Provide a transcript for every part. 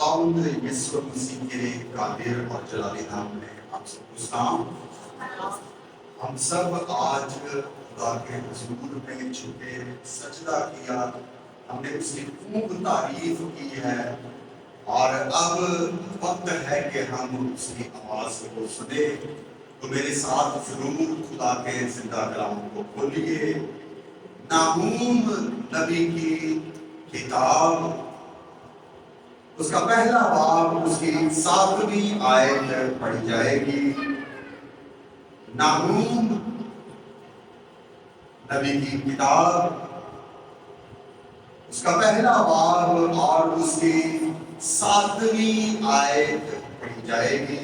खुदावंद यीशु मसीह के कादिर और जलाली नाम में आप सबको सलाम। हम सब आज खुदा के हुजूर में झुके सजदा किया, हमने उसकी खूब तारीफ की है और अब वक्त है कि हम उसकी आवाज को सुने। तो मेरे साथ जरूर खुदा के जिंदा कलाम को खोलिए। नाहूम नबी की किताब, उसका पहला बाब, उसकी 7वीं आयत पढ़ी जाएगी। नाहूम नबी की किताब, उसका पहला बाब और उसकी 7वीं आयत पढ़ी जाएगी।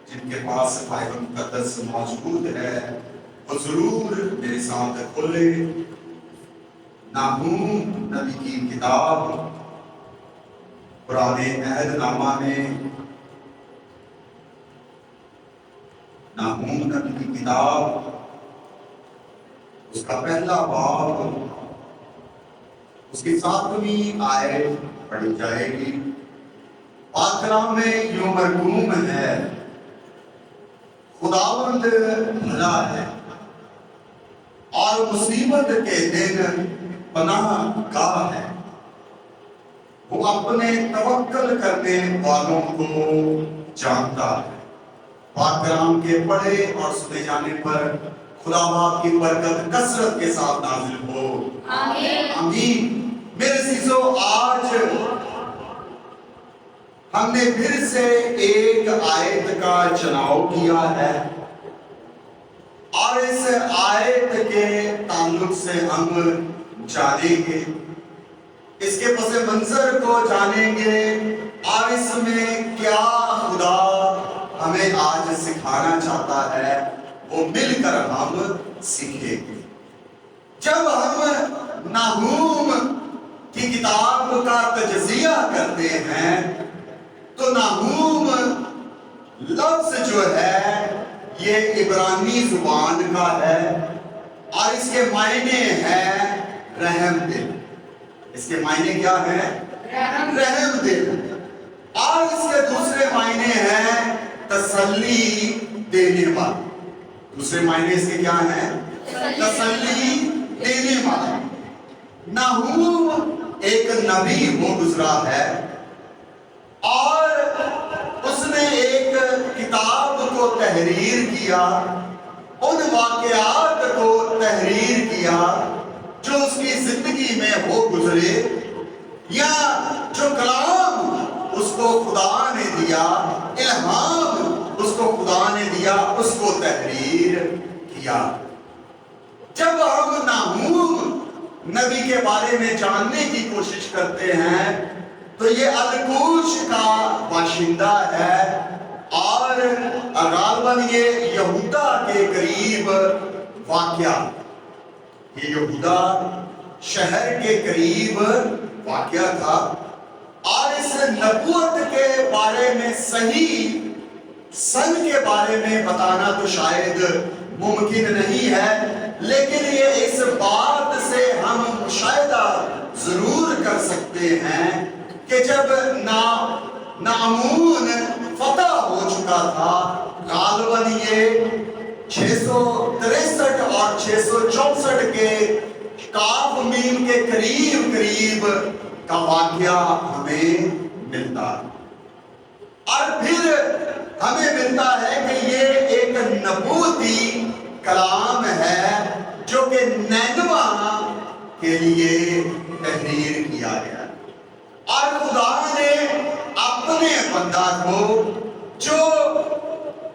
जिनके पास बाइबल मुकद्दस मौजूद है वो जरूर मेरे साथ खोले। नाहूम नबी की किताब, पुराने अहदनामा में नाहूम नबी की किताब, उसका पहला बाब, उसकी 7वीं आयत पढ़ी जाएगी। पाक कलाम में यूं मरकूम है, खुदावंद भला है और मुसीबत के दिन पनाह गाह है। वो अपने तवक्कल करने वालों को जानता है। पाक कलाम के पढ़े और सुने जाने पर खुदा बाप की बरकत कसरत के साथ नाजिल हो, आमीन आमीन। मेरे सीसो, आज हमने फिर से एक आयत का चुनाव किया है और इस आयत के ताल्लुक से हम जानेंगे, इसके पसे मंजर को जानेंगे और इसमें क्या खुदा हमें आज सिखाना चाहता है वो मिलकर हम सीखेंगे। जब हम नाहूम की किताब का तजज़िया करते हैं तो नाहूम लफ्ज जो है ये इब्रानी जुबान का है और इसके मायने हैं रहम दिल। इसके मायने क्या है? रहम दिल। और इसके दूसरे मायने हैं तसल्ली देने वाला। दूसरे मायने इसके क्या हैं? तसल्ली देने वाला। नाहूम एक नबी हो गुजरा है और उसने एक किताब को तहरीर किया, उन वाक़यात को तहरीर किया जो उसकी जिंदगी में हो गुजरे या जो कलाम उसको खुदा ने दिया, इल्हाम उसको खुदा ने दिया, उसको तहरीर किया। जब हम नाहूम नबी के बारे में जानने की कोशिश करते हैं तो ये अलकूश का बाशिंदा है और गालबन ये यहूदा के करीब वाक़या, ये यहूदा शहर के करीब वाक़या था। और इस नबूवत के बारे में सही सन के बारे में बताना तो शायद मुमकिन नहीं है, लेकिन ये इस बात से हम मुशाहिदा जरूर कर सकते हैं कि जब नामून फतह हो चुका था, गालबन ये 663 और 664 के काफ मीम के करीब करीब का वाक़या हमें मिलता है। और फिर हमें मिलता है कि ये एक नबूती कलाम है जो कि नैनवा के लिए तहरीर किया गया और खुदा ने अपने बंदा को जो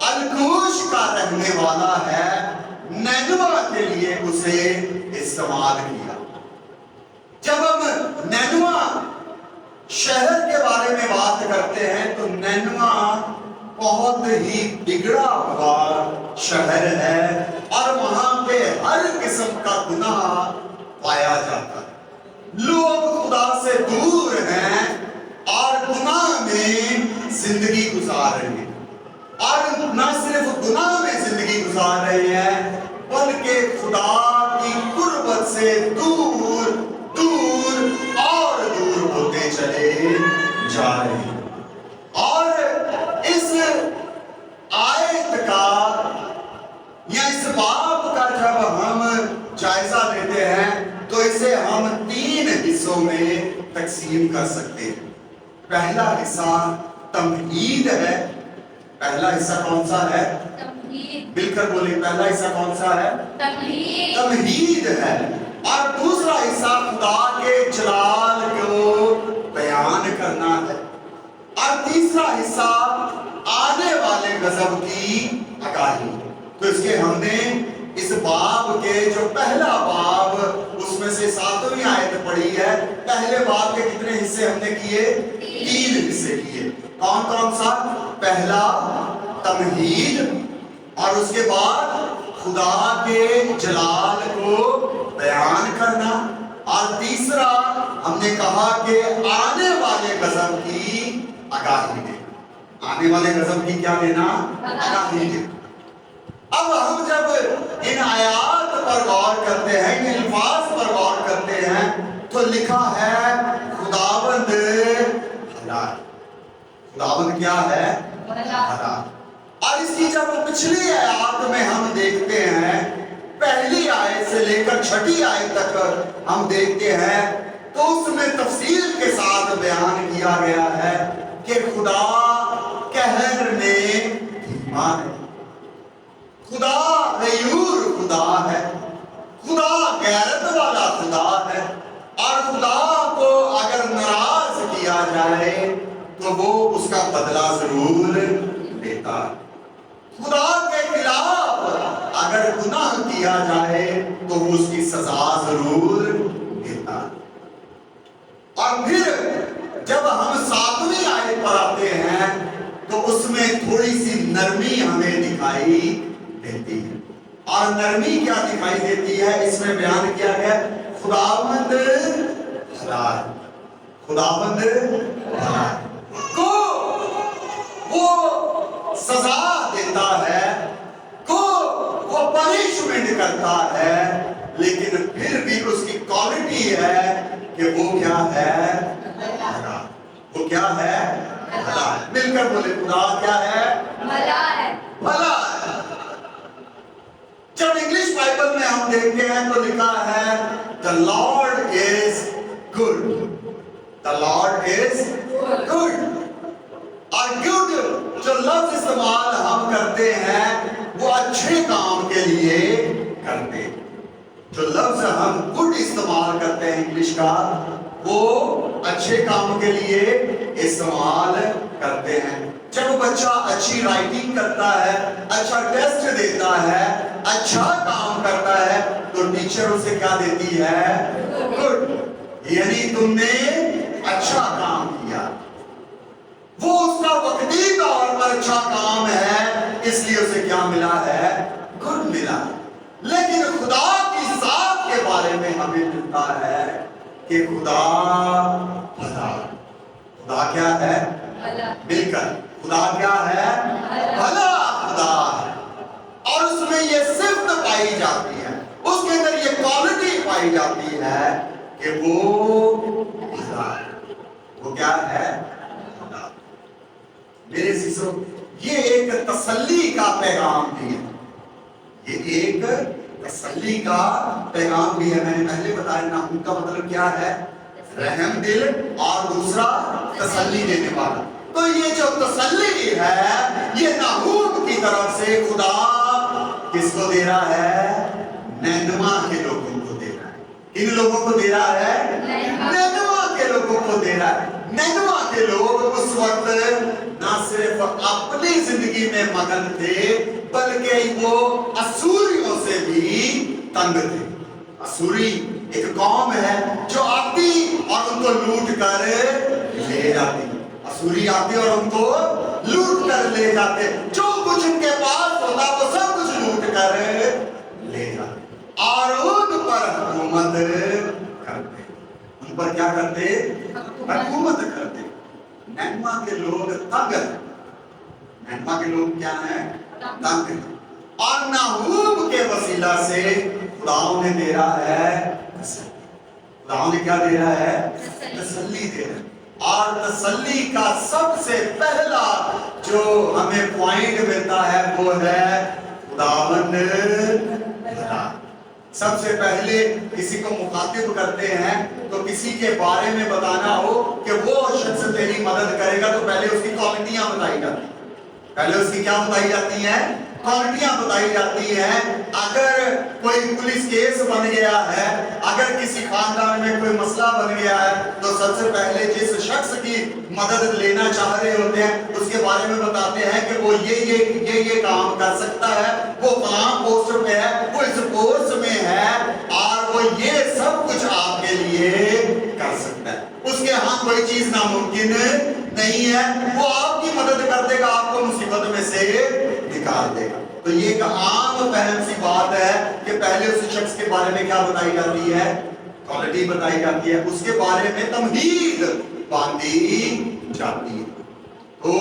अलकूश का रहने वाला है नैनवा के लिए उसे इस्तेमाल किया। जब हम नैनवा शहर के बारे में बात करते हैं तो नैनवा बहुत ही बिगड़ा हुआ शहर है और वहां पे हर किस्म का गुनाह पाया जाता है। लोग खुदा से दूर हैं और गुनाह में जिंदगी गुजार रहे हैं और न सिर्फ गुनाह में जिंदगी गुजार रहे हैं बल्कि खुदा की कुर्बत से दूर दूर और दूर होते चले जा रहे हैं। اسے ہم 3 حصوں میں تقسیم کر سکتے ہیں۔ پہلا حصہ تمہید ہے۔ پہلا حصہ کون سا ہے؟ تمہید۔ مل کر بولیں، پہلا حصہ کون سا ہے؟ تمہید۔ تمہید ہے۔ اور دوسرا حصہ خدا کے جلال کو بیان کرنا ہے۔ اور تیسرا حصہ آنے والے غضب کی آگاہی۔ تو اس کے ہم نے اس باب کے جو پہلا باب اس میں سے 7ویں آیت پڑھی ہے، پہلے باب کے کتنے حصے ہم نے کیے؟ 3 حصے کیے۔ کون کون سا؟ پہلا تمہید، اور اس کے بعد خدا کے جلال کو بیان کرنا، اور تیسرا ہم نے کہا کہ آنے والے غضب کی آگاہی دینا۔ آنے والے غضب کی کیا دینا؟ آگاہی دینا۔ اب ہم جب ان آیات پر غور کرتے ہیں، ان الفاظ پر غور کرتے ہیں، تو لکھا ہے خداوند بھلا ہے۔ خداوند کیا ہے؟ بھلا۔ اور اس کی جب پچھلی آیات میں ہم دیکھتے ہیں، پہلی آیت سے لے کر 6 آیت تک ہم دیکھتے ہیں، تو اس میں تفصیل کے ساتھ بیان کیا گیا ہے کہ خدا قہر میں دھیما ہے، خدا غیور خدا ہے، خدا غیرت والا خدا ہے، اور خدا کو اگر ناراض کیا جائے تو وہ اس کا بدلہ ضرور لیتا ہے۔ خدا کے خلاف اگر گناہ کیا جائے تو وہ اس کی سزا ضرور دیتا ہے۔ اور پھر جب ہم 7ویں آیت پر آتے ہیں تو اس میں تھوڑی سی نرمی ہمیں دکھائی دیتی ہے۔ اور نرمی کیا دکھائی دیتی ہے؟ اس میں بیان کیا گیا خداوند بھلا ہے، خداوند بھلا ہے، کو وہ سزا دیتا ہے، کو وہ پنشمنٹ کرتا ہے، لیکن پھر بھی اس کی کوالٹی ہے کہ وہ کیا ہے؟ بھلا۔ وہ کیا ہے؟ بھلا ہے۔ مل کر بولے، خدا کیا ہے؟ بھلا ہے۔ بھلا ہے۔ جب انگلش بائبل میں ہم دیکھتے ہیں تو لکھا ہے the Lord is good. The Lord is good. اور good جو لفظ استعمال ہم کرتے ہیں وہ اچھے کام کے لیے کرتے ہیں۔ جو لفظ ہم good استعمال کرتے ہیں انگلش کا، وہ اچھے کام کے لیے استعمال کرتے ہیں۔ جب بچہ اچھی رائٹنگ کرتا ہے، اچھا ٹیسٹ دیتا ہے، اچھا کام کرتا ہے، تو ٹیچر اسے کیا دیتی ہے؟ گڈ، یعنی تم نے اچھا کام کیا۔ وہ اس کا وقتی طور پر اچھا کام ہے، اس لیے اسے کیا ملا ہے؟ گڈ ملا۔ لیکن خدا کی ذات کے بارے میں ہمیں ملتا ہے کہ خدا بھلا۔ خدا کیا ہے؟ مل کر خدا کیا ہے؟ بھلا خدا ہے۔ اور اس میں یہ صفت پائی جاتی ہے، اس کے اندر یہ کوالٹی پائی جاتی ہے کہ وہ بھلا ہے۔ وہ کیا ہے؟ بھلا۔ میرے عزیزو، یہ ایک تسلی کا پیغام بھی ہے، یہ ایک تسلی کا پیغام بھی ہے۔ میں نے پہلے بتایا نحوم کا مطلب کیا ہے؟ رحم دل، اور دوسرا تسلی دینے والا۔ تو یہ جو تسلی ہے یہ نحوم کی طرف سے خدا کس کو دے رہا ہے؟ نینوا کے لوگوں کو دے رہا ہے۔ کن لوگوں کو دے رہا ہے؟ نینوا کے لوگوں کو دے رہا ہے۔ نینوا کے لوگ اس وقت نہ صرف اپنی زندگی میں مگن تھے بلکہ وہ اسوریوں سے بھی تنگ تھے۔ اسوری ایک قوم ہے جو آتی اور ان کو لوٹ کر لے جاتی۔ اسوری آتے اور ان کو لوٹ کر لے جاتے، جو کچھ ان کے پاس ہوتا وہ سب کچھ لوٹ کر لے جاتے، اور ان پر حکومت کرتے۔ ان پر کیا کرتے؟ حکومت کرتے۔ نینوا کے لوگ تنگ ہیں۔ نینوا کے لوگ کیا ہیں؟ تنگ ہیں۔ اور نحوم کے وسیلہ سے خدا انہیں دے رہا ہے تسلی۔ خدا انہیں کیا دے رہا ہے؟ تسلی دے رہا ہے۔ اور تسلی کا سب سے پہلا جو ہمیں پوائنٹ ملتا ہے وہ ہے خداوند بھلا۔ सबसे पहले किसी को मुखातिब करते हैं तो किसी के बारे में बताना हो कि वो शख्स तेरी मदद करेगा तो पहले उसकी क्वालिटियां बताई जाती हैं। पहले उसकी क्या बताई जाती हैं? क्वालिटियां बताई जाती हैं। अगर कोई पुलिस केस बन गया है, अगर किसी खानदान में कोई मसला बन गया है, तो सबसे पहले जिस शख्स की मदद लेना चाह रहे होते हैं उसके बारे में बताते हैं कि वो ये काम कर सकता है, वो फलां पोस्ट पे है, वो इस पोस्ट में है और वो ये सब कुछ आपके लिए कर सकता है। उसके यहाँ कोई चीज नामुमकिन नहीं है, वो आपकी मदद कर देगा, आपको मुसीबत में से निकाल देगा। तो ये एक आम फहम सी बात है कि पहले उस शख्स के बारे में क्या बताई जाती है? क्वालिटी बताई जाती है, उसके बारे में तमहीद बांधी जाती है। तो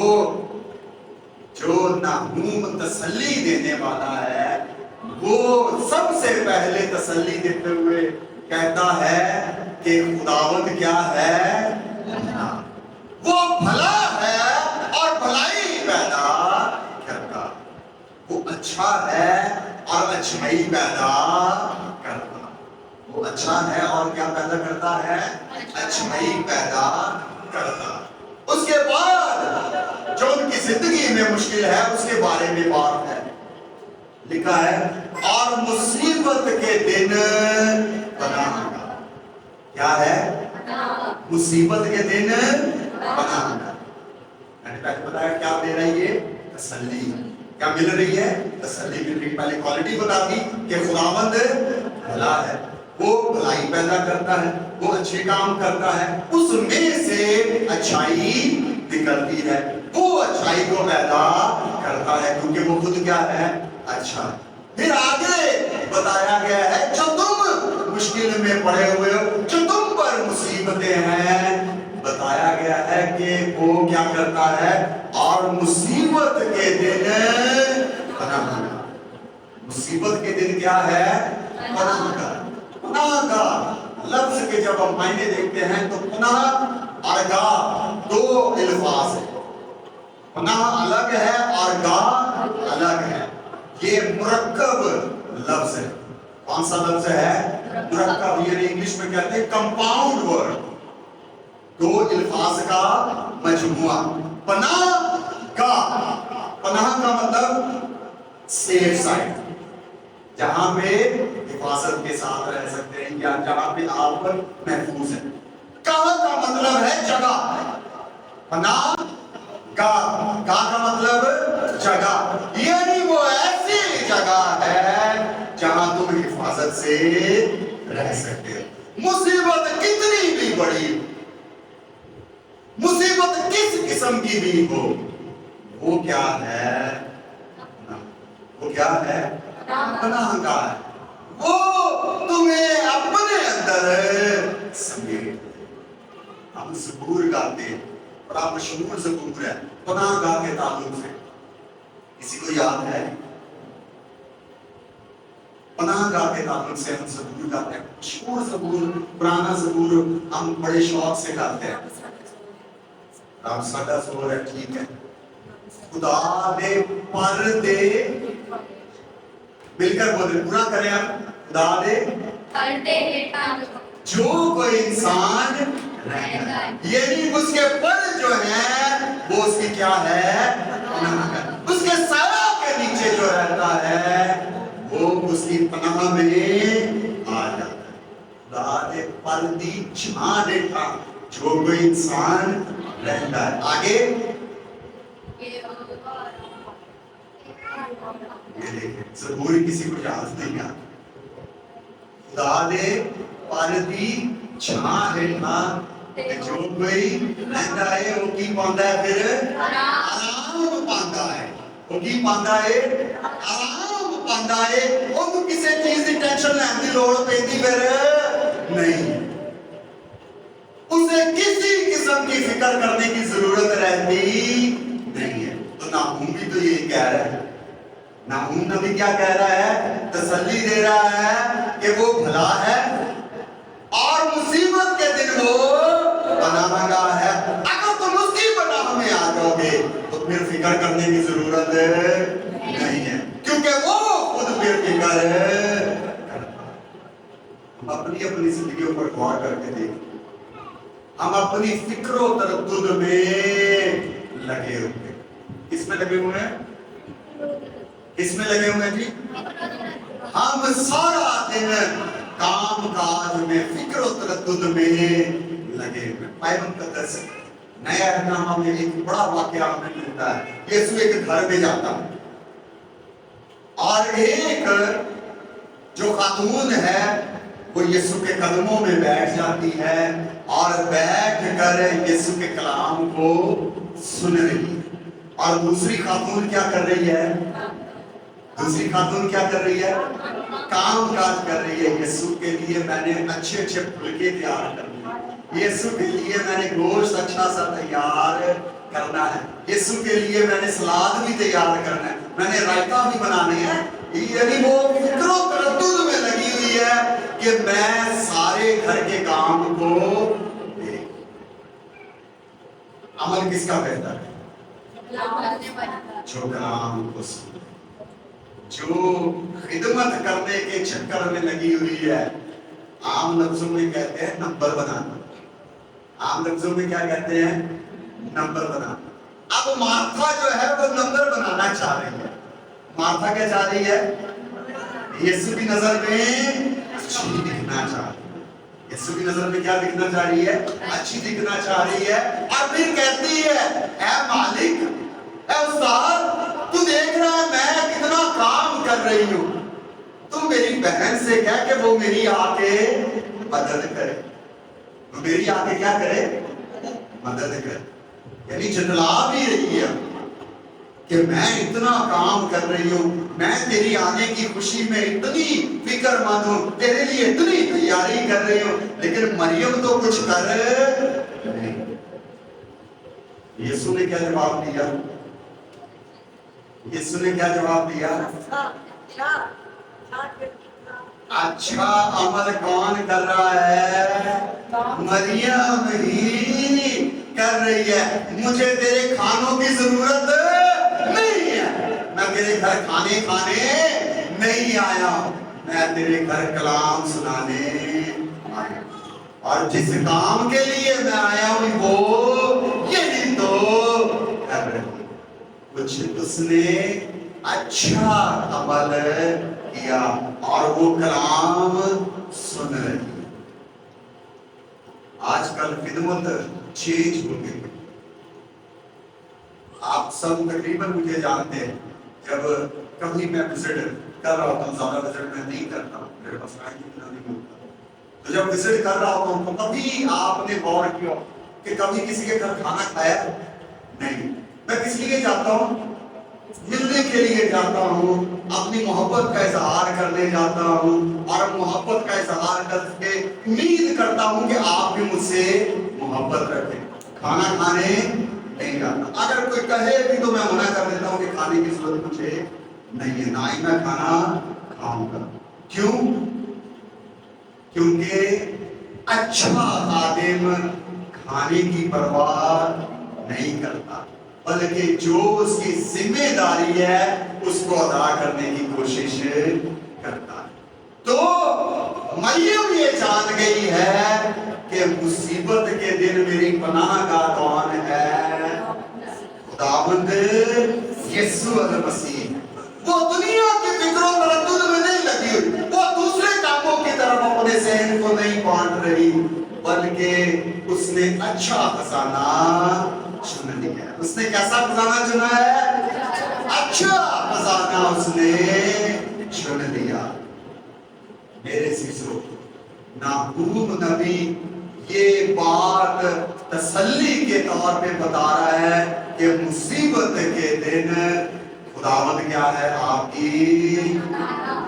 जो नाहूम तसल्ली देने वाला है वो सबसे पहले तसल्ली देते हुए कहता है कि खुदावंद क्या है? वो भला है और भलाई पैदा करता, वो अच्छा है और अच्छाई पैदा करता। वो अच्छा है और क्या पैदा करता है? अच्छाई पैदा करता। उसके बाद जो उनकी जिंदगी में मुश्किल है उसके बारे में बात है, लिखा है और मुसीबत के दिन पनाह का। क्या है? मुसीबत के दिन पनाह का। मैंने पहले बताया क्या दे रही है? तसल्ली। क्या मिल रही है? तसल्ली मिल रही। पहले क्वालिटी बता दी कि खुदावंद भला है, वो भलाई पैदा करता है, वो अच्छे काम करता है, उसमें से अच्छाई निकलती है, वो अच्छाई को पैदा करता है क्योंकि वो खुद क्या है? अच्छा। फिर आगे बताया गया है जो तुम मुश्किल में पड़े हुए हो, जो तुम पर मुसीबतें हैं, बताया गया है कि वो क्या करता है? और मुसीबत के दिन पनाह का। मुसीबत के दिन क्या है? पनाह का। पनाह का लफ्ज के जब हम मायने देखते हैं तो पनाह और गाह दो अल्फाज है। पनाह अलग है और गाह अलग है। ये मुरक्कब लफ्ज है। कौन सा लफ्ज है? मुरक्कब। यानी इंग्लिश में कहते हैं कंपाउंड वर्ड, दो अल्फाज का मजमुआ। पनाह का, पनाह का मतलब सेफ साइड, जहां पे हिफाजत के साथ रह सकते हैं या जहां पे आप महफूज हैं। कहाँ का मतलब है? जगह। पनाह का मतलब जगह, यानी वो ऐसी जगह है जहां तुम हिफाजत से रह सकते हो। मुसीबत कितनी भी बड़ी, मुसीबत किस किस्म की भी हो, वो क्या है? वो क्या है? पनाहगाह है। वो तुम्हें अपने अंदर समेट। हम ज़बूर गाते हैं, बड़ा मशहूर ज़बूर है पनाहगाह के ताल्लुक से। किसी को याद है? पनाहगाह के ताल्लुक से हम ज़बूर गाते हैं, मशहूर ज़बूर, पुराना ज़बूर हम बड़े शौक से गाते हैं। राम सादा ज़बूर है, ठीक है। खुदा दे पर्दे, मिलकर बोले, पूरा करें आप। खुदा दे पर्दे जो कोई इंसान रहता है, यानी उसके पर जो है वो उसकी क्या है? उसके साया के नीचे जो रहता है वो उसकी पनाह में आ जाता है। खुदा दे पर्दी छां देता जो कोई इंसान रहता है। आगे ये देखिए, ज़बूर किसी को याद नहीं आता। खुदा दे पर्दी छां देता जो कोई रहता है वो की पांदा है? फिर आराम पांदा है। वो की पांदा है? आराम पांदा है। वो तो किसी चीज की टेंशन लेने की लोड़ पैंदी फिर नहीं, उसे किसी किस्म की फिक्र करने की जरूरत रहती नहीं है। तो नाहूम भी तो यही कह रहा है। नाहूम नबी क्या कह रहा है? तसल्ली दे रहा है कि वो भला है और मुसीबत के दिन वो पनाहगाह है। अगर तुम उसकी पनाह में आ जाओगे तो फिर फिक्र करने की जरूरत नहीं है, क्योंकि वो खुद फिर फिक्र करता। हम अपनी अपनी जिंदगियों पर गौर करके देखें, हम अपनी फिक्रो तरद्दुद में लगे हुए, किसमें लगे हुए हैं? किसमें लगे हुए हैं जी? हम सारा दिन काम काज में फिक्रो तरद्दुद में लगे हुए। बाइबल मुकद्दस नया नामा में एक बड़ा वाकया हमें मिलता है। यीशु एक घर में जाता है और एक जो खातून है वो यीशु के कदमों में बैठ जाती है और बैठ कर यीशु के कलाम को सुन रही है। और दूसरी खातून क्या कर रही है? दूसरी खातून क्या कर रही है? काम काज कर रही है। यीशु के लिए मैंने अच्छे अच्छे फुलके तैयार करने, यीशु के लिए मैंने गोश्त अच्छा सा तैयार करना है, यीशु के लिए मैंने सलाद भी तैयार करना है, मैंने रायता भी बनाने हैं। यानी वो फिक्रो तरद्दुद में लगी हुई है कि मैं सारे घर के काम को अमल किसका बेहतर है? जो कलाम को सुने, जो खिदमत करने के चक्कर में लगी हुई है। आम लफ्जों में कहते हैं नंबर बनाना। आम लफ्जों में क्या कहते हैं? नंबर बनाना। अब मार्था जो है वो नंबर बनाना चाह रही है। मार्था क्या चाह रही है? यीशु की नजर में अच्छी दिखना चाह रही है। यीशु की नजर में क्या दिखना चाह रही है? अच्छी दिखना चाह रही है। और फिर कहती है, ऐ मालिक, ऐ उस्ताद, तू देख रहा है मैं कितना काम कर रही हूँ, तू मेरी बहन से कह के वो मेरी आके मदद करे। वो मेरी आके क्या करे? मदद करे। यानी जतला भी रही है कि मैं इतना काम कर रही हूँ, मैं तेरी आने की खुशी में इतनी फिक्रमंद हूँ, तेरे लिए इतनी तैयारी कर रही हूँ, लेकिन मरियम तो कुछ कर नहीं। यीशु ने क्या जवाब दिया? यीशु ने क्या जवाब दिया? अच्छा अमल कौन कर रहा है? मरियम ही कर रही है। मुझे तेरे खानों की जरूरत नहीं है, मैं तेरे घर खाने नहीं आया, मैं तेरे घर कलाम सुनाने आया। और जिस काम के लिए मैं आया हूं वो यही तो कर रही। कुछ उसने अच्छा अमल किया और वो कलाम सुन रही। आजकल खिदमत चेंज हो गई। आप सब तकरीबन मुझे जानते हैं। जब कभी मैं विजिट कर रहा होता हूँ, ज्यादा विजिट मैं नहीं करता, मेरे पास टाइम इतना नहीं होता, तो जब विजिट कर रहा होता हूँ तो कभी आपने गौर किया कि कभी किसी के घर खाना खाया? नहीं। मैं किस लिए जाता हूँ? मिलने के लिए जाता हूँ, अपनी मोहब्बत का इजहार करने जाता हूँ और मोहब्बत का इजहार करके उम्मीद करता हूँ कि आप भी मुझसे मोहब्बत रखें। खाना खाने नहीं जाता। अगर कोई कहे भी तो मैं मना कर देता हूँ कि खाने की जरूरत मुझे नहीं है, ना ही मैं खाना खाऊंगा। क्यों? क्योंकि अच्छा खादिम खाने की परवाह नहीं करता, बल्कि जो उसकी जिम्मेदारी है उसको अदा करने की कोशिश करता है। तो मरियम ये जान गई है कि मुसीबत के दिन मेरी पनाह का कौन है? खुदावंद यीशु मसीह। वो दुनिया की फिक्रों तरद्दुद में नहीं लगी हुई, वो दूसरे कामों की तरफ अपने ज़हन को नहीं बांट रही, बल्कि उसने अच्छा खजाना चुन लिया। उसने कैसा खजाना चुना है? अच्छा खजाना उसने चुन लिया। मेरे शिष्यों, नाहूम नबी ये बात तसल्ली के तौर पे बता रहा है कि मुसीबत के दिन खुदावंद क्या है? आपकी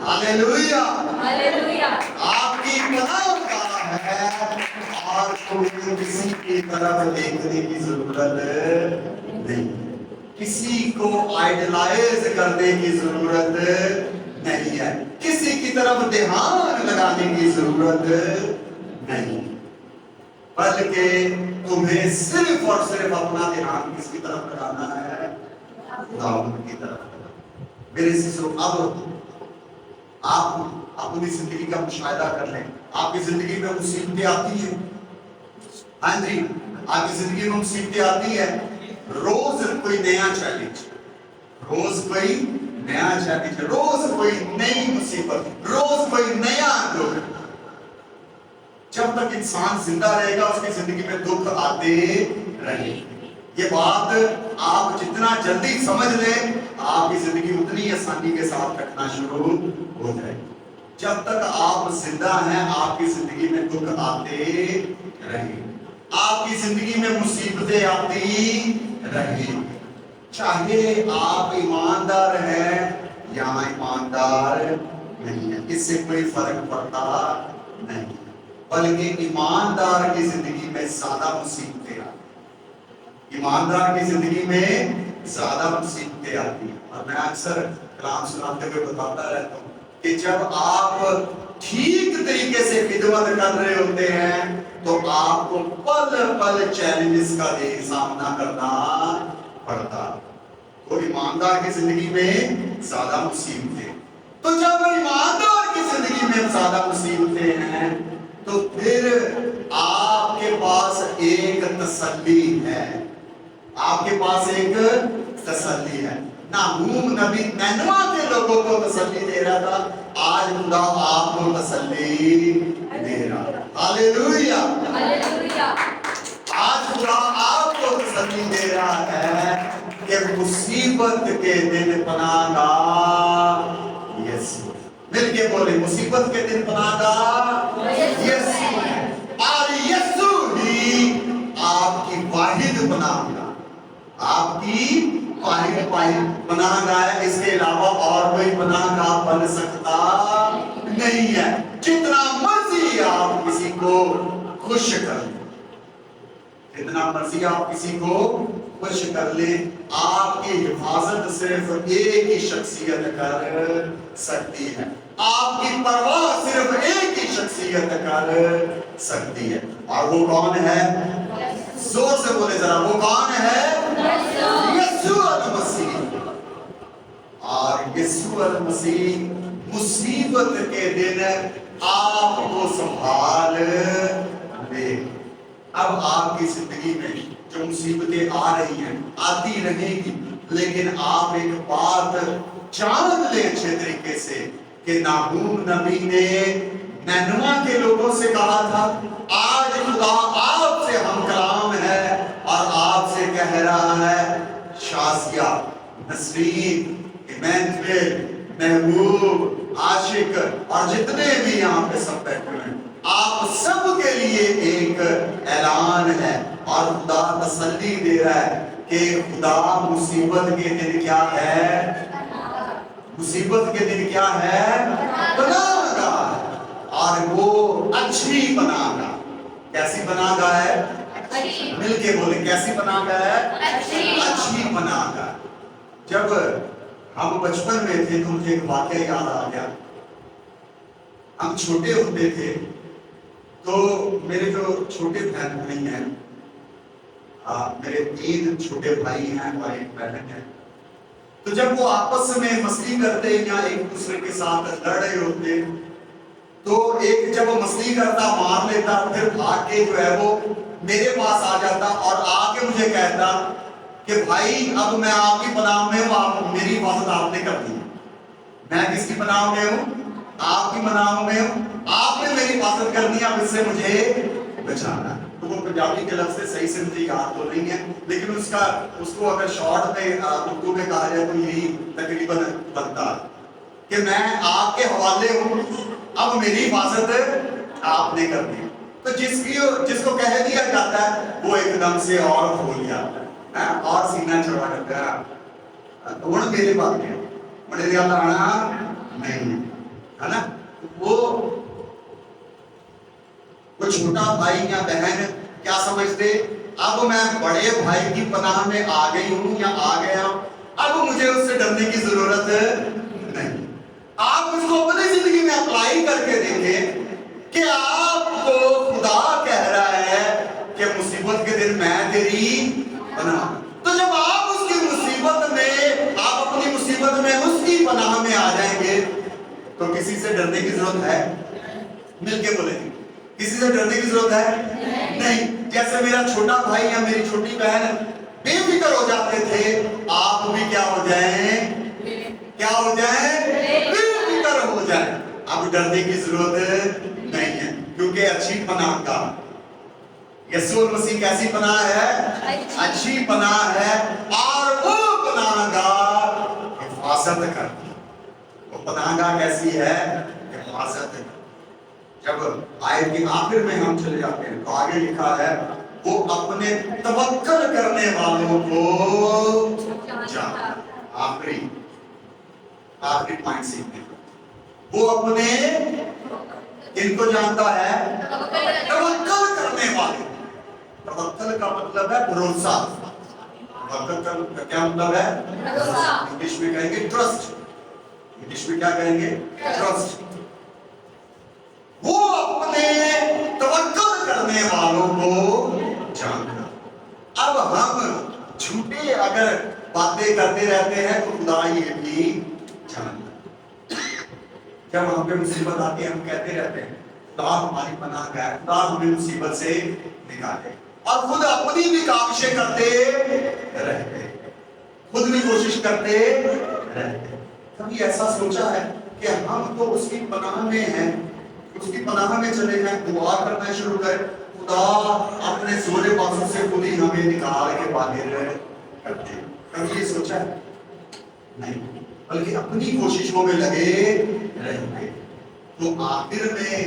हालेलुया, हालेलुया, आपकी पनाह है और तुम्हें किसी की तरफ देखने की जरूरत नहीं, किसी को आइडलाइज करने की जरूरत नहीं है, किसी की तरफ ध्यान लगाने की जरूरत नहीं, बल्कि तुम्हें सिर्फ और सिर्फ अपना ध्यान किसकी तरफ लगाना है? खुदावंद की तरफ। मेरे शिष्यों, अब आप اپنی زندگی کا مشاہدہ کر لیں. آپ کی زندگی میں مصیبتیں آتی ہیں. ہاں جی, آپ کی زندگی میں مصیبتیں آتی ہیں. روز کوئی نیا چیلنج, روز کوئی نیا چیلنج, روز کوئی نئی مصیبت, روز کوئی نیا دکھ. جب تک انسان زندہ رہے گا اس کی زندگی میں دکھ آتے رہیں. یہ بات آپ جتنا جلدی سمجھ لیں آپ کی زندگی اتنی آسانی کے ساتھ کٹنا شروع ہو جائے. جب تک آپ زندہ ہیں آپ کی زندگی میں دکھ آتے رہیں, آپ کی زندگی میں مصیبتیں آتی رہیں. چاہے آپ ایماندار ہیں یا ایماندار نہیں ہیں, اس سے کوئی فرق پڑتا نہیں, بلکہ ایماندار کی زندگی میں زیادہ مصیبتیں آتی, ایماندار کی زندگی میں زیادہ مصیبتیں آتی ہیں. اور میں اکثر کلام سناتے ہوئے بتاتا رہتا ہوں کہ جب آپ ٹھیک طریقے سے خدمت کر رہے ہوتے ہیں تو آپ کو پل پل چیلنجز کا سامنا کرنا پڑتا. تو ایماندار کی زندگی میں زیادہ مصیبتیں, تو جب ایماندار کی زندگی میں زیادہ مصیبتیں ہیں تو پھر آپ کے پاس ایک تسلی ہے, آپ کے پاس ایک تسلی ہے. ناہوم نبی نینوا کے لوگوں کو تسلی دے رہا تھا, آج خدا آپ کو تسلی دے رہا ہے. ہاللیلویا, آج خدا آپ کو تسلی دے رہا ہے کہ مصیبت کے دن پناہ گاہ یسوع. مل کے بولے, مصیبت کے دن پناہ گاہ یسوع ہے, اور یسوع ہی آپ کی واحد پناہ گاہ, آپ کی واحد پناہ گاہ ہے. اس کے علاوہ اور کوئی پناہ گاہ بن سکتا نہیں ہے. جتنا مرضی آپ کسی کو خوش کر لیں, جتنا مرضی آپ کسی کو خوش کر لیں, آپ کی حفاظت صرف ایک ہی شخصیت کر سکتی ہے, آپ کی پرواہ صرف ایک ہی شخصیت کر سکتی ہے. اور وہ کون ہے؟ زور سے بولے ذرا, وہ کون ہے؟ یسوع المسیح. اور یسوع المسیح مصیبت کے دن آپ کو سنبھال لے. اب آپ کی زندگی میں جو مصیبتیں آ رہی ہیں آتی رہیں گی, لیکن آپ ایک بات جان لیں اچھے طریقے سے کہ ناہوم نبی نے نینوا کے لوگوں سے کہا تھا, آج خدا آپ سے ہم کلام ہے اور آپ سے کہہ رہا ہے, شازیہ, نسرین, ایمینویل, محبوب, عاشق اور جتنے بھی یہاں پہ سب بیٹھے ہیں, آپ سب کے لیے ایک اعلان ہے. اور خدا تسلی دے رہا ہے کہ خدا مصیبت کے دن کیا ہے, مصیبت کے دن کیا ہے, پناہ گاہ ہے. اور وہ اچھی پناہ گاہ. کیسی پناہ گاہ ہے؟ مل کے بولیں, کیسی پناہ گاہ ہے؟ اچھی پناہ گاہ. جب ہم بچپن میں تھے تو مجھے ایک واقعہ یاد آ گیا. ہم چھوٹے ہوتے تھے تو میرے جو چھوٹے بہن بھائی ہیں, میرے 3 چھوٹے بھائی ہیں اور ایک بہن ہے, تو جب وہ آپس میں مستی کرتے یا ایک دوسرے کے ساتھ لڑ رہے ہوتے تو ایک جب وہ مستی کرتا مار لیتا, پھر بھاگ کے جو ہے وہ میرے پاس آ جاتا اور آ کے مجھے کہتا کہ بھائی اب میں آپ کی پناہ میں ہوں, آپ میری حفاظت آپ نے کر دی. میں کس کی پناہ میں ہوں؟ آپ کی پناہ میں ہوں, آپ نے میری حفاظت کرنی ہے, اب اس سے مجھے بچانا ہے. تو وہ پنجابی کے لفظ صحیح سے مجھے یاد تو نہیں ہے, لیکن اس کو اگر شارٹ میں اردو میں کہا جائے تو یہی تقریباً بنتا کہ میں آپ کے حوالے ہوں, اب میری حفاظت آپ نے کر دی. تو جس کو کہہ دیا جاتا ہے وہ ایک دم سے اور کھول جاتا ہے اور سینہ چڑھا کرتا ہے. ہوں میرے بات ہے, بڑے دیا آنا نہیں ہے نا. وہ چھوٹا بھائی یا بہن کیا سمجھتے, اب میں بڑے بھائی کی پناہ میں آ گئی ہوں یا آ گیا, اب مجھے اس سے ڈرنے کی ضرورت نہیں. آپ اس کو اپنی زندگی میں اپلائی کر کے دیکھیں کہ آپ کو خدا کہہ رہا ہے کہ مصیبت کے دن میں تیری پناہ. تو جب آپ اس کی مصیبت میں, آپ اپنی مصیبت میں اس کی پناہ میں آ جائیں گے تو کسی किसी से डरने की जरूरत है? मिलके बोले, किसी से डरने की जरूरत है? नहीं। जैसे मेरा छोटा भाई या मेरी छोटी बहन बेफिक्र हो जाते थे, आप भी क्या हो जाएं? क्या हो जाएं? बेफिक्र हो जाएं। अब डरने की जरूरत नहीं है, क्योंकि अच्छी पनाह का यीशु मसीह कैसी पनाह है? अच्छी पनाह है, और वो पनाहगाह हिफाजत करती है। वो पनाहगाह कैसी है? हिफाजत करती। जब आयत के आखिर में हम चले जाते हैं तो आगे लिखा है, वो अपने तवक्कल करने वालों को जानता है। आखिरी पॉइंट सीखते हैं, वो अपने इनको जानता है, तवक्कल करने वाले। तवक्कल का मतलब है भरोसा। तवक्कल का क्या मतलब है? इंग्लिश में कहेंगे ट्रस्ट। इंग्लिश में क्या कहेंगे? ट्रस्ट। वो अपने तवक्कल करने वालों को जानता। अब हम झूठे अगर बातें करते रहते हैं तो खुदा ये भी जानता। जब हम पे मुसीबत आती है हम कहते रहते हैं खुदा हमारी पनाह है, खुदा हमें मुसीबत से निकाले, और खुद अपनी भी काविशें करते रहते, खुद भी कोशिश करते रहते। कभी ऐसा सोचा है कि हम तो उसकी पनाह में हैं, उसकी पनाह में चले जाएं, दुआ करना शुरू करें, खुदा अपने जोरे बाजू से खुद ही हमें निकाल के बाहर करते। कभी ये सोचा है? नहीं, बल्कि अपनी कोशिशों में लगे रहेंगे। तो आखिर में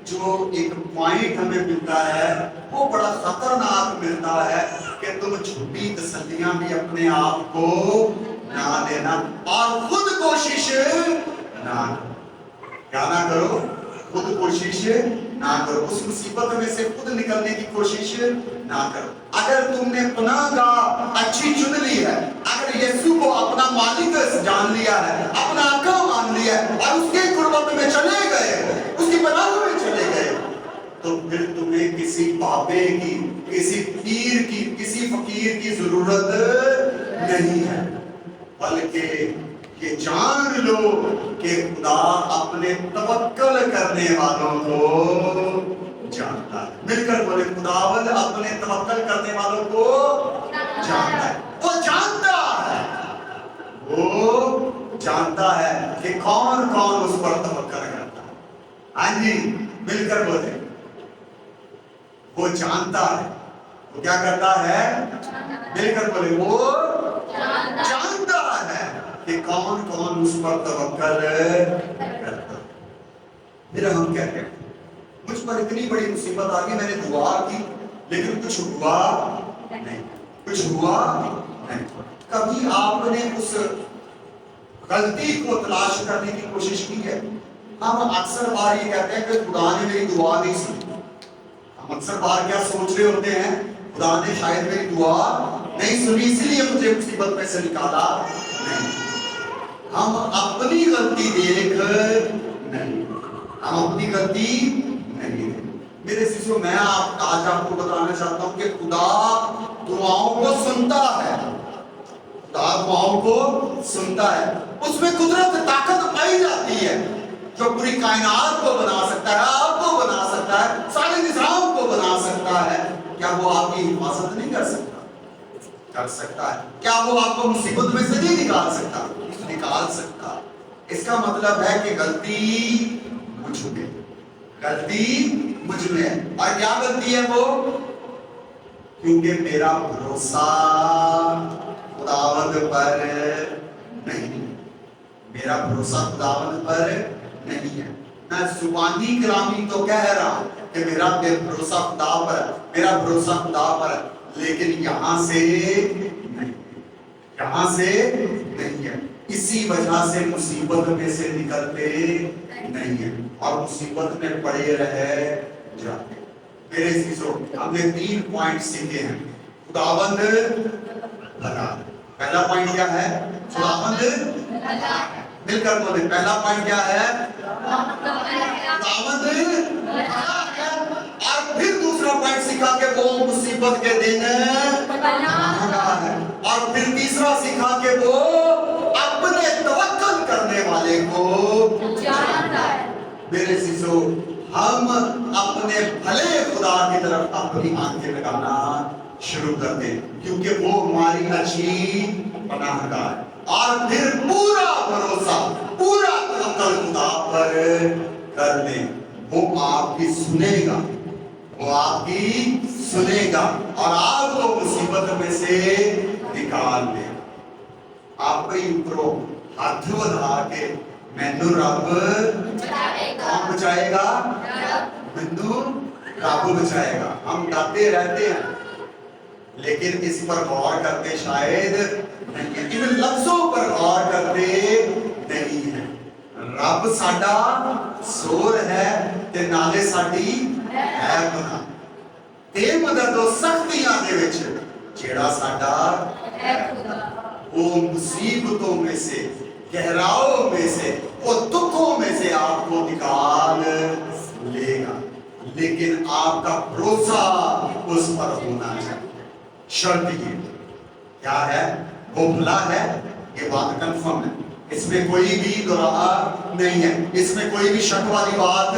जो एक पॉइंट हमें मिलता है वो बड़ा खतरनाक मिलता है कि तुम झूठी तसल्लियां भी अपने आप को ना देना और खुद कोशिश ना, क्या ना करो? खुद कोशिश ना करो, उस मुसीबत में से खुद निकलने की कोशिश ना करो। अगर तुमने पनाहगाह अच्छी चुन ली है, अगर यीशु को अपना मालिक जान लिया है, अपना आका मान लिया है और उसके कुर्बत में चले गए, उसकी पनाह में चले गए, तो फिर तुम्हें किसी बाबे की, किसी पीर की, किसी फकीर की जरूरत नहीं है, बल्कि ये जान लो कि खुदा अपने तवक्कल करने वालों को जानता है। मिलकर बोले, खुदावंद अपने तवक्कल करने वालों को जानता है। वो जानता है, वो जानता है कि कौन कौन उस पर तवक्कल करता है। हाँ जी, मिलकर बोले, वो जानता है। वो क्या करता है? मिलकर बोले, वो जानता है कि कौन कौन उस पर तवक्कल करता है। फिर हम कहते हैं मुझ पर इतनी बड़ी मुसीबत आ गई, मैंने दुआ की लेकिन कुछ हुआ नहीं, कुछ हुआ नहीं। कभी आपने उस गलती को तलाश करने की कोशिश की है? हम अक्सर बार ये कहते हैं कि खुदा ने मेरी दुआ नहीं सुनी। हम अक्सर बार क्या सोच रहे होते हैं? खुदा ने शायद मेरी दुआ नहीं सुनी, इसलिए मुझे मुसीबत में से निकाला नहीं। हम अपनी गलती देख नहीं, हम अपनी गलती नहीं देख। मेरे शिष्यों, मैं आज आपको बताना चाहता हूं कि खुदा दुआओं को सुनता है, खुदा दुआओं को सुनता है। उसमें कुदरत ताकत पाई जाती है जो पूरी कायनात को बना सकता है, आपको बना सकता है, सारे निजाम को बना सकता है। क्या वो आपकी हिफाजत नहीं कर सकता? कर सकता है। क्या वो आपको मुसीबत में से नहीं निकाल सकता? निकाल सकता। इसका मतलब है कि गलती मुझ में, गलती मुझ में है। और क्या गलती है वो? क्योंकि मेरा भरोसा खुदावंद पर नहीं, मेरा भरोसा खुदावंद पर नहीं है। मैं जुबानी कलामी तो कह रहा हूं कि मेरा भरोसा खुदा पर, मेरा भरोसा खुदा पर, लेकिन यहां से नहीं, यहां से नहीं है। इसी वजह से मुसीबत में से निकलते नहीं है और मुसीबत में पड़े रह जाते। मेरे चीजों, हमने 3 पॉइंट सीखे हैं। खुदावंद भला। पहला पॉइंट क्या है? खुदावंद भला। मिलकर बोले, पहला पॉइंट क्या है? खुदावंद भला है। और फिर दूसरा पॉइंट सीखा कि वो मुसीबत के दिन भला है। और फिर तीसरा सीखा कि वो अपने तवक्कल करने वाले को जानता है। मेरे शिशो, हम अपने भले खुदा की तरफ अपनी आंखें लगाना शुरू करते हैं, क्योंकि वो हमारी अच्छी पनाहगाह है। और फिर पूरा भरोसा, पूरा तवक्कुल खुदा पर कर दें, वो आपकी सुनेगा, वो आपकी सुनेगा और आपको मुसीबत में से निकाल दे। आप ही उतरो, हाथ बढ़ा के, मैनू रब कौन बचाएगा? मैनू रब बचाएगा। हम डरते रहते हैं, लेकिन इस पर गौर करते शायद नहीं, इन लफ्जों पर गौर करते नहीं है। रब साडा सोर है ते नाले साडी है पनाह। ते मदद सख्तियां दे विच जेड़ा साडा है खुदा, वो मुसीबतों में से, गहराओं में से, वो दुखों में से आपको निकाल लेगा, लेकिन आपका भरोसा उस पर होना चाहिए। शर्त ये क्या है? वो भला है, ये बात कंफर्म है, इसमें कोई भी दुराहा नहीं है, इसमें कोई भी शक वाली बात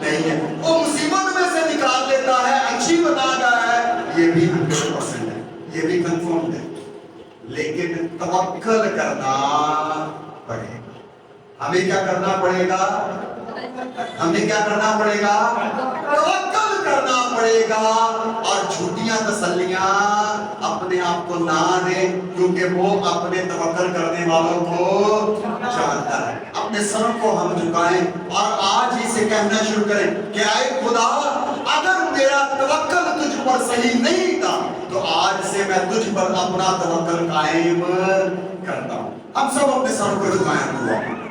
नहीं है। वो मुसीबत में से निकाल लेता है, अच्छी बनाता है, ये भी 100% है, ये भी कंफर्म है। लेकिन तवक्कल करना पड़ेगा। हमें क्या करना पड़ेगा? हमें क्या करना पड़ेगा? तवक्कल करना पड़ेगा। और झूठियां तसल्लियां अपने आप को ना दे, क्योंकि वो अपने तवक्कल करने वालों को जानता है। अपने सरों को हम झुकाएं और आज ही से कहना शुरू करें कि आए खुदा, अगर मेरा तवक्कल तुझ पर सही नहीं था तो आज से मैं तुझ पर अपना तवक्कल कायम करता हूं। हम सब अपने सरों को झुकाएं।